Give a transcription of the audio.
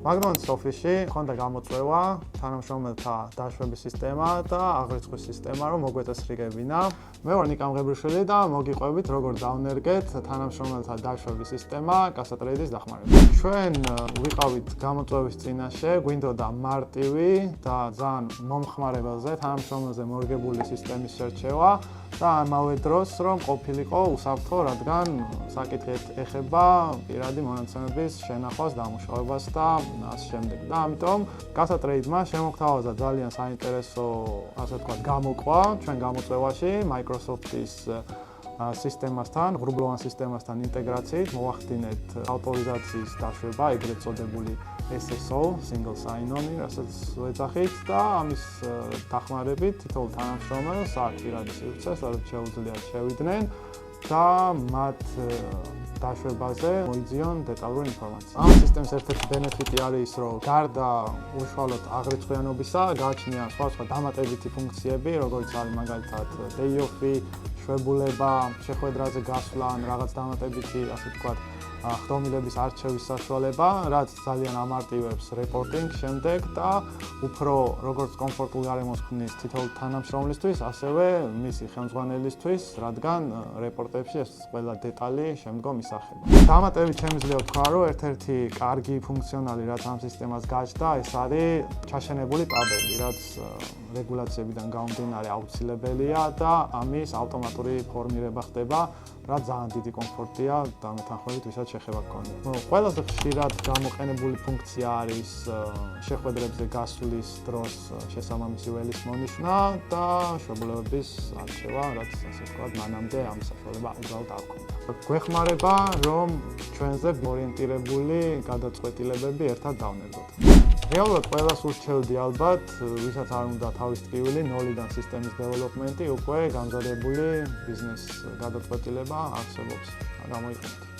McDonald's office-ში ხონდა გამოწვევა თანამშრომელთა დაშვების სისტემა და აღრიცხვის სისტემა, რომ მოგვეწესრიგებინა. მე ვარ ნიკა მღებრიშვილი და მოგიყვებით, როგორ დავნერგეთ თანამშრომელთა დაშვების სისტემა კასატრეიდის დახმარებით. ჩვენ ვიყავით გამოწვევის წინაშე, გვინდოდა მარტივი და ძალიან მომხმარებელზე, თანამშრომელზე მორგებული სისტემის შერჩევა და ამავე დროს რომ ყოფილიყო უსაფრთხო, რადგან საკითხი ეხება პირადი მონაცემების შენახვას, დამუშავებას და ასე შემდეგ. და ამიტომ კასატრეიდმა შემოგთავაზა ძალიან საინტერესო, ასე ვთქვათ, გამოყვა ჩვენ გამოწვევაში Microsoft-ის სისტემასთან, ღრუბლოვან სისტემასთან ინტეგრაციით მოახდინეთ ავტორიზაციის დაშვება, ეგრეთ წოდებული SSO, single sign-on-ი, რასაც ვეძახით და ამის დახმარებით თითოეულ თანამშრომელს აქვს პირადი სივრცე, სადაც შეუძლიათ შევიდნენ და მათ დაშვებაზე მოიძიონ დეტალური ინფორმაცია. ამ სისტემის ერთ-ერთი ბენეფიტი არის ის, რომ გარდა უშუალოდ აღრიცხვიანობისა, გააჩნია სხვადასხვა დამატებითი ფუნქციები, როგორც არის მაგალითად day off-ი, შვებულება, შეხვედრაზე გასვლა, რაღაც დამატებითი, ასე ვთქვათ, ხდომილების არჩევის საშუალება, რაც ძალიან ამარტივებს რეპორტინგ შემდეგ და უფრო როგორც კომფორტულ გარემოს ქმნის თითოეულ თანამშრომლისთვის, ასევე მისი ხელმძღვანელისთვის, რადგან რეპორტებში ეს ყველა დეტალი შემდგომ ისახება. დამატებით შემიძლია ვთქვა, რომ ერთ-ერთი კარგი ფუნქციონალი, რაც ამ სისტემას გააჩნდა, ეს არის ჩაშენებული ტაბელი, რაც რეგულაციებიდან გამომდინარე აუცილებელია და ამის ავტომატური ფორმირება ხდება, რაც ძალიან დიდი კომფორტია და მეთანხმებით ვისაც შეხება გქონია. ყველაზე ხშირად გამოყენებული ფუნქცია არის შეხვედრებზე გასვლის დროს შესაბამისი ველის მონიშნა და შვებულებების არჩევა, რაც ასე ვთქვათ, მანამდე ამ საშუალება უბრალოდ არ ჰქონდა. გვეხმარება, რომ ჩვენზე ორიენტირებული გადაწყვეტილებები ერთად დავნერგოთ. რეალურად ყველას ურჩევდი ალბათ, ვისაც არ უნდა თავის ტკივილი, ნოლიდან სისტემის დეველოპმენტი, უკვე გამზადებული ბიზნეს გადაწყვეტილება არსებობს. გამოიყენოთ.